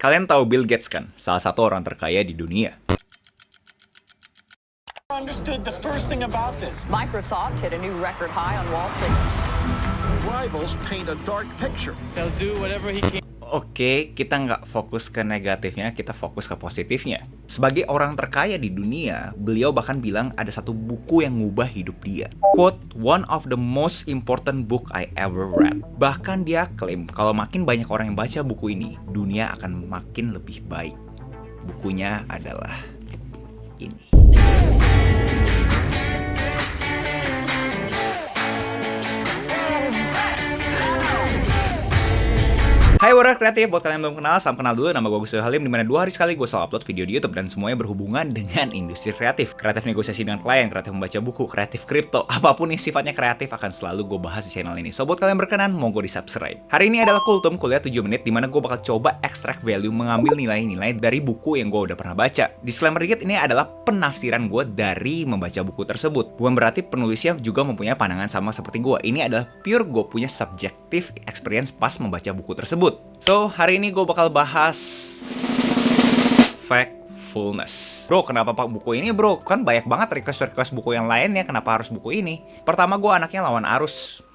Kalian tahu Bill Gates kan? Salah satu orang terkaya di dunia. Understood the first thing about this. Microsoft hit a new record high on Wall Street. Rivals paint a dark picture. He'll do whatever he can. Oke, kita nggak fokus ke negatifnya, kita fokus ke positifnya. Sebagai orang terkaya di dunia, beliau bahkan bilang ada satu buku yang ngubah hidup dia. Quote, "One of the most important book I ever read." Bahkan dia klaim kalau makin banyak orang yang baca buku ini, dunia akan makin lebih baik. Bukunya adalah ini. Hai Warga Kreatif, buat kalian yang belum kenal, salam kenal dulu. Nama gue Agus Halim, dimana 2 hari sekali gue selalu upload video di YouTube dan semuanya berhubungan dengan industri kreatif. Kreatif negosiasi dengan klien, kreatif membaca buku, kreatif kripto, apapun yang sifatnya kreatif akan selalu gue bahas di channel ini. So buat kalian berkenan, monggo di subscribe. Hari ini adalah Kultum, kuliah 7 menit, dimana gue bakal coba extract value, mengambil nilai-nilai dari buku yang gue udah pernah baca. Disclaimer dikit, ini adalah penafsiran gue dari membaca buku tersebut. Bukan berarti penulisnya juga mempunyai pandangan sama seperti gue. Ini adalah pure gue punya subjective experience pas membaca buku tersebut. So, hari ini gue bakal bahas Factfulness. Bro, kenapa pak buku ini bro? Kan banyak banget request-request buku yang lainnya, kenapa harus buku ini? Pertama, gue anaknya lawan arus.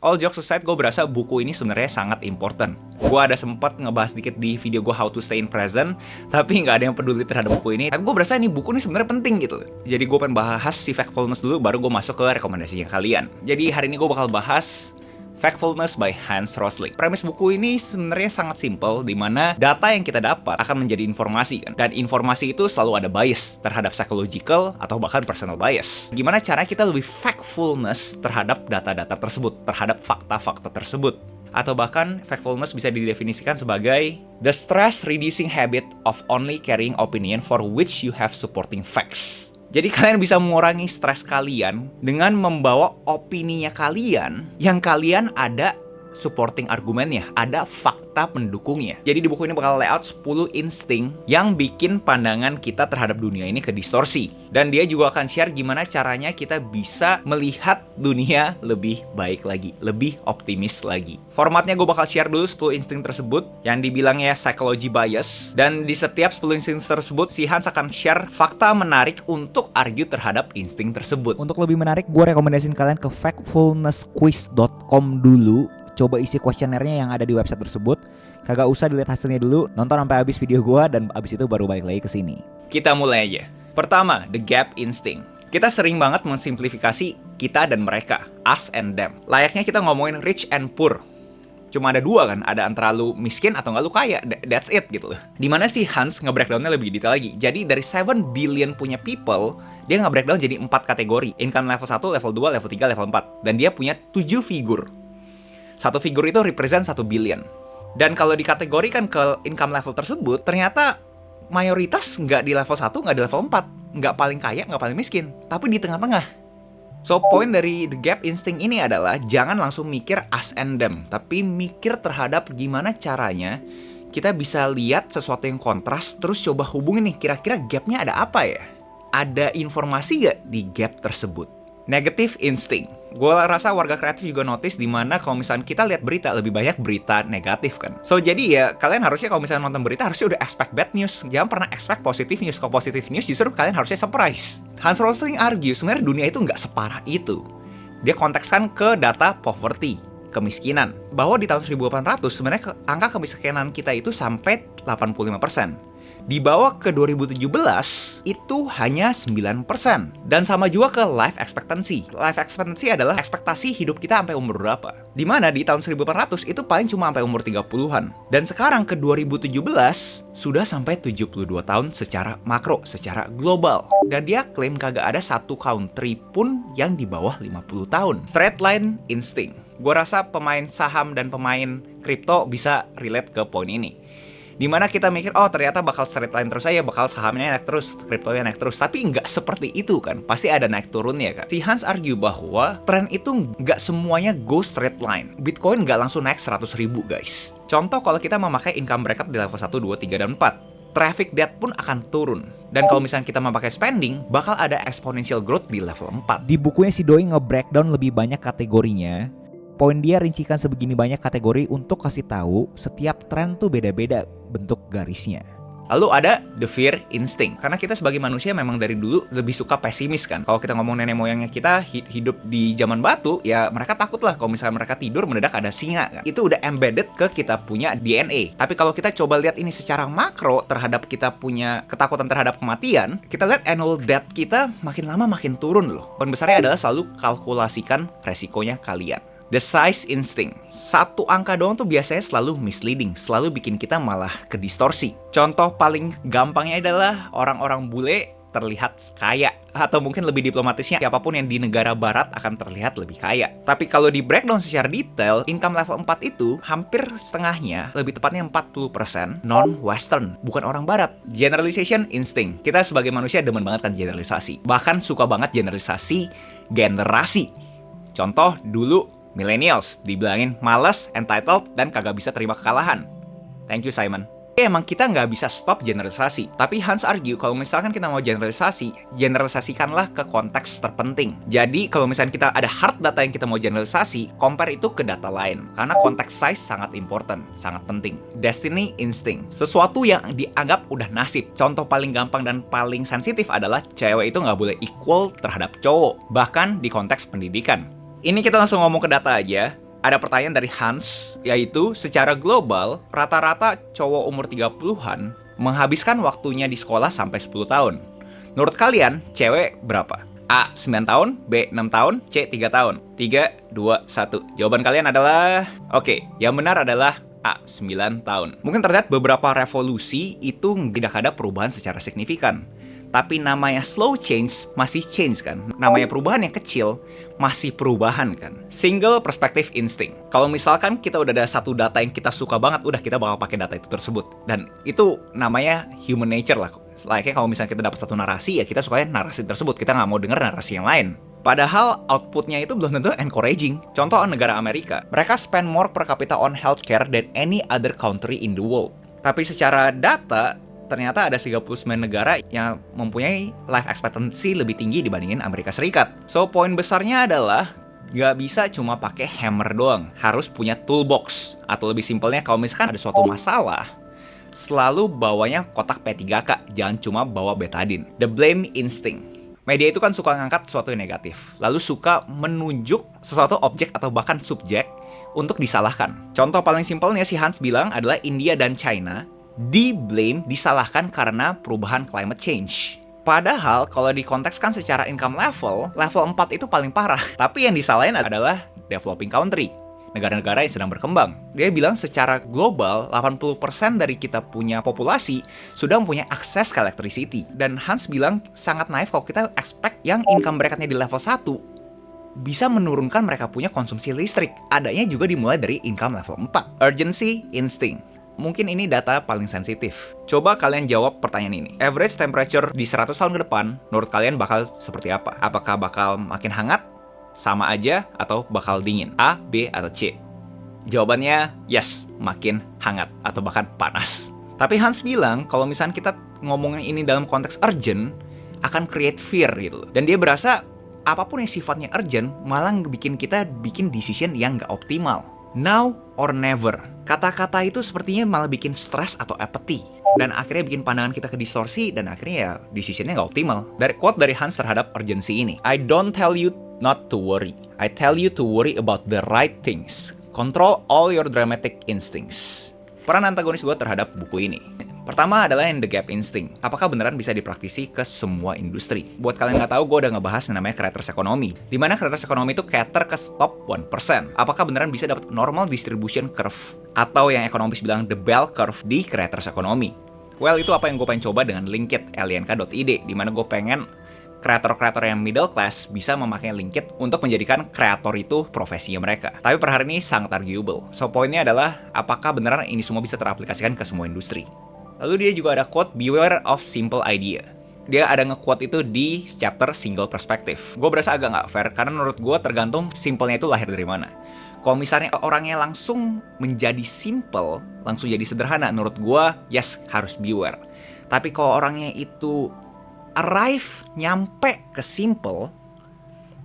All jokes aside, gue berasa buku ini sebenarnya sangat important. Gue ada sempat ngebahas dikit di video gue How to Stay in Present, tapi nggak ada yang peduli terhadap buku ini. Tapi gue berasa ini buku ini sebenarnya penting gitu. Jadi gue pengen bahas si Factfulness dulu, baru gue masuk ke rekomendasinya kalian. Jadi hari ini gue bakal bahas Factfulness by Hans Rosling. Premis buku ini sebenarnya sangat simpel, di mana data yang kita dapat akan menjadi informasi kan? Dan informasi itu selalu ada bias terhadap psychological atau bahkan personal bias. Gimana caranya kita lebih factfulness terhadap data-data tersebut, terhadap fakta-fakta tersebut. Atau bahkan factfulness bisa didefinisikan sebagai the stress reducing habit of only carrying opinion for which you have supporting facts. Jadi kalian bisa mengurangi stres kalian dengan membawa opininya kalian yang kalian ada supporting argumennya, ada fakta pendukungnya. Jadi di buku ini bakal layout 10 insting yang bikin pandangan kita terhadap dunia ini kedistorsi. Dan dia juga akan share gimana caranya kita bisa melihat dunia lebih baik lagi, lebih optimis lagi. Formatnya gue bakal share dulu 10 insting tersebut yang dibilangnya psychology bias. Dan di setiap 10 insting tersebut, si Hans akan share fakta menarik untuk argue terhadap insting tersebut. Untuk lebih menarik, gue rekomendasiin kalian ke factfulnessquiz.com dulu. Coba isi kuesionernya yang ada di website tersebut. Kagak usah dilihat hasilnya dulu, nonton sampai habis video gua dan habis itu baru balik lagi ke sini. Kita mulai aja. Pertama, the gap instinct. Kita sering banget mensimplifikasi kita dan mereka, us and them. Layaknya kita ngomongin rich and poor. Cuma ada dua kan, ada antara lu miskin atau nggak lu kaya, that's it gitu loh. Dimana si Hans nge-breakdownnya lebih detail lagi. Jadi dari 7 billion punya people, dia nge-breakdown jadi 4 kategori. Income level 1, level 2, level 3, level 4. Dan dia punya 7 figur. Satu figur itu represent 1 billion. Dan kalau dikategorikan ke income level tersebut, ternyata mayoritas nggak di level 1, nggak di level 4. Nggak paling kaya, nggak paling miskin. Tapi di tengah-tengah. So, poin dari the gap instinct ini adalah jangan langsung mikir us and them. Tapi mikir terhadap gimana caranya kita bisa lihat sesuatu yang kontras, terus coba hubungin nih, kira-kira gapnya ada apa ya? Ada informasi nggak di gap tersebut? Negative instinct. Gue rasa warga kreatif juga notice dimana kalau misalnya kita lihat berita, lebih banyak berita negatif kan. So jadi ya kalian harusnya kalau misalnya nonton berita harusnya udah expect bad news. Jangan pernah expect positive news. Kalau positive news justru kalian harusnya surprise. Hans Rosling argue sebenarnya dunia itu nggak separah itu. Dia kontekskan ke data poverty, kemiskinan. Bahwa di tahun 1800 sebenarnya angka kemiskinan kita itu sampai 85%. Dibawa ke 2017, itu hanya 9%. Dan sama juga ke life expectancy. Life expectancy adalah ekspektasi hidup kita sampai umur berapa. Dimana di tahun 1800 itu paling cuma sampai umur 30-an. Dan sekarang ke 2017, sudah sampai 72 tahun secara makro, secara global. Dan dia klaim kagak ada satu country pun yang di bawah 50 tahun. Straight line instinct. Gue rasa pemain saham dan pemain kripto bisa relate ke poin ini. Dimana kita mikir, oh ternyata bakal straight line terus aja, bakal sahamnya naik terus, kriptonya naik terus. Tapi nggak seperti itu kan, pasti ada naik turunnya kan. Si Hans argue bahwa tren itu nggak semuanya go straight line. Bitcoin nggak langsung naik 100.000 guys. Contoh kalau kita memakai income bracket di level 1, 2, 3, dan 4. traffic depth pun akan turun. Dan kalau misalnya kita memakai spending, bakal ada exponential growth di level 4. Di bukunya si Doi nge-breakdown lebih banyak kategorinya. Poin dia rincikan sebegini banyak kategori untuk kasih tahu setiap tren tuh beda-beda bentuk garisnya. Lalu ada the fear instinct. Karena kita sebagai manusia memang dari dulu lebih suka pesimis kan. Kalau kita ngomong nenek moyangnya kita hidup di zaman batu, ya mereka takut lah kalau misalnya mereka tidur mendadak ada singa kan. Itu udah embedded ke kita punya DNA. Tapi kalau kita coba lihat ini secara makro terhadap kita punya ketakutan terhadap kematian, kita lihat annual death kita makin lama makin turun loh. Poin besarnya adalah selalu kalkulasikan resikonya kalian. The size instinct. Satu angka doang tuh biasanya selalu misleading, selalu bikin kita malah kedistorsi. Contoh paling gampangnya adalah orang-orang bule terlihat kaya. Atau mungkin lebih diplomatisnya, siapapun yang di negara barat akan terlihat lebih kaya. Tapi kalau di breakdown secara detail, income level 4 itu hampir setengahnya, lebih tepatnya 40% non-western, bukan orang barat. Generalization instinct. Kita sebagai manusia demen banget kan generalisasi. Bahkan suka banget generalisasi generasi. Contoh dulu millennials dibilangin males, entitled, dan kagak bisa terima kekalahan. Thank you, Simon. Emang kita nggak bisa stop generalisasi. Tapi Hans argue kalau misalkan kita mau generalisasi, generalisasikanlah ke konteks terpenting. Jadi kalau misalkan kita ada hard data yang kita mau generalisasi, compare itu ke data lain. Karena konteks size sangat important, sangat penting. Destiny instinct. Sesuatu yang dianggap udah nasib. Contoh paling gampang dan paling sensitif adalah cewek itu nggak boleh equal terhadap cowok. Bahkan di konteks pendidikan. Ini kita langsung ngomong ke data aja. Ada pertanyaan dari Hans, yaitu secara global, rata-rata cowok umur 30-an menghabiskan waktunya di sekolah sampai 10 tahun. Menurut kalian, cewek berapa? A. 9 tahun, B. 6 tahun, C. 3 tahun. 3, 2, 1. Jawaban kalian adalah... Oke, yang benar adalah A. 9 tahun. Mungkin terlihat beberapa revolusi itu tidak ada perubahan secara signifikan. Tapi namanya slow change masih change kan. Namanya perubahan yang kecil masih perubahan kan. Single perspective instinct. Kalau misalkan kita udah ada satu data yang kita suka banget, udah kita bakal pakai data itu tersebut. Dan itu namanya human nature lah. Layaknya kalau misalnya kita dapat satu narasi, ya kita sukanya narasi tersebut. Kita nggak mau denger narasi yang lain. Padahal outputnya itu belum tentu encouraging. Contoh negara Amerika. Mereka spend more per capita on healthcare than any other country in the world. Tapi secara data, ternyata ada 39 negara yang mempunyai life expectancy lebih tinggi dibandingin Amerika Serikat. So, poin besarnya adalah nggak bisa cuma pakai hammer doang. Harus punya toolbox. Atau lebih simpelnya, kalau misalkan ada suatu masalah, selalu bawanya kotak P3K. Jangan cuma bawa betadine. The blame instinct. Media itu kan suka ngangkat sesuatu yang negatif. Lalu suka menunjuk sesuatu objek atau bahkan subjek untuk disalahkan. Contoh paling simpelnya si Hans bilang adalah India dan China disalahkan karena perubahan climate change. Padahal kalau dikontekskan secara income level 4 itu paling parah. Tapi yang disalahin adalah developing country, negara-negara yang sedang berkembang. Dia bilang secara global 80% dari kita punya populasi sudah mempunyai akses ke electricity. Dan Hans bilang sangat naif kalau kita expect yang income bracketnya di level 1 bisa menurunkan mereka punya konsumsi listrik. Adanya juga dimulai dari income level 4. Urgency instinct. Mungkin ini data paling sensitif. Coba kalian jawab pertanyaan ini. Average temperature di 100 tahun ke depan, menurut kalian bakal seperti apa? Apakah bakal makin hangat, sama aja, atau bakal dingin? A, B, atau C? Jawabannya, yes, makin hangat, atau bahkan panas. Tapi Hans bilang, kalau misalnya kita ngomongin ini dalam konteks urgent, akan create fear gitu. Dan dia berasa, apapun yang sifatnya urgent, malah bikin kita bikin decision yang nggak optimal. Now or never. Kata-kata itu sepertinya malah bikin stres atau apathy. Dan akhirnya bikin pandangan kita ke distorsi. Dan akhirnya ya decisionnya nggak optimal. Dari quote dari Hans terhadap urgency ini. I don't tell you not to worry. I tell you to worry about the right things. Control all your dramatic instincts. Peran antagonis gue terhadap buku ini. Pertama adalah yang the gap instinct. Apakah beneran bisa dipraktisi ke semua industri? Buat kalian nggak tahu, gue udah ngebahas yang namanya creators economy. Dimana creators economy itu cater ke top 1%. Apakah beneran bisa dapat normal distribution curve? Atau yang ekonomis bilang the bell curve di creators economy? Well, itu apa yang gue pengen coba dengan Linkit, link.id. Dimana gue pengen kreator-kreator yang middle class bisa memakai Linkit untuk menjadikan kreator itu profesinya mereka. Tapi per hari ini sangat arguable. So, poinnya adalah apakah beneran ini semua bisa teraplikasikan ke semua industri? Lalu dia juga ada quote, beware of simple idea. Dia ada nge-quote itu di chapter single perspective. Gue berasa agak nggak fair, karena menurut gue tergantung simpelnya itu lahir dari mana. Kalau misalnya orangnya langsung menjadi simple, langsung jadi sederhana, menurut gue, yes, harus beware. Tapi kalau orangnya itu nyampe ke simple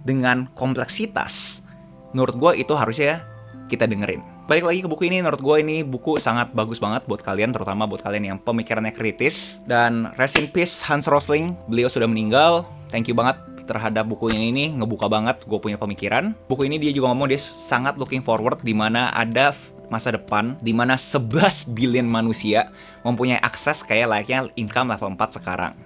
dengan kompleksitas, menurut gue itu harusnya kita dengerin. Balik lagi ke buku ini, menurut gue ini buku sangat bagus banget buat kalian, terutama buat kalian yang pemikirannya kritis. Dan rest in peace Hans Rosling, beliau sudah meninggal. Thank you banget terhadap buku ini ngebuka banget gue punya pemikiran. Buku ini dia juga ngomong dia sangat looking forward di mana ada masa depan di mana 11 billion manusia mempunyai akses kayak layaknya income level 4 sekarang.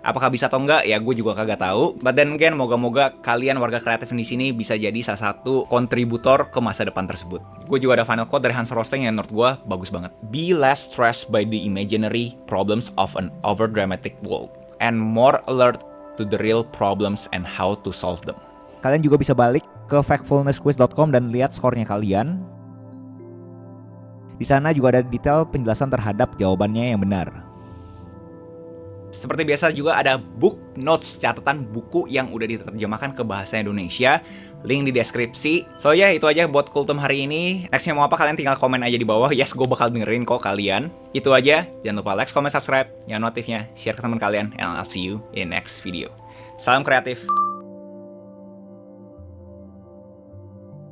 Apakah bisa atau enggak? Ya gue juga kagak tahu. But then again, moga-moga kalian warga kreatif di sini bisa jadi salah satu kontributor ke masa depan tersebut. Gue juga ada final quote dari Hans Rosling yang menurut gue bagus banget. Be less stressed by the imaginary problems of an overdramatic world and more alert to the real problems and how to solve them. Kalian juga bisa balik ke factfulnessquiz.com dan lihat skornya kalian. Di sana juga ada detail penjelasan terhadap jawabannya yang benar. Seperti biasa juga ada book notes, catatan buku yang udah diterjemahkan ke bahasa Indonesia. Link di deskripsi. So ya, itu aja buat Kultum hari ini. Nextnya mau apa kalian tinggal komen aja di bawah. Yes, gue bakal dengerin kok kalian. Itu aja. Jangan lupa like, comment, subscribe, nyalain notifnya, share ke teman kalian, and I'll see you in next video. Salam kreatif.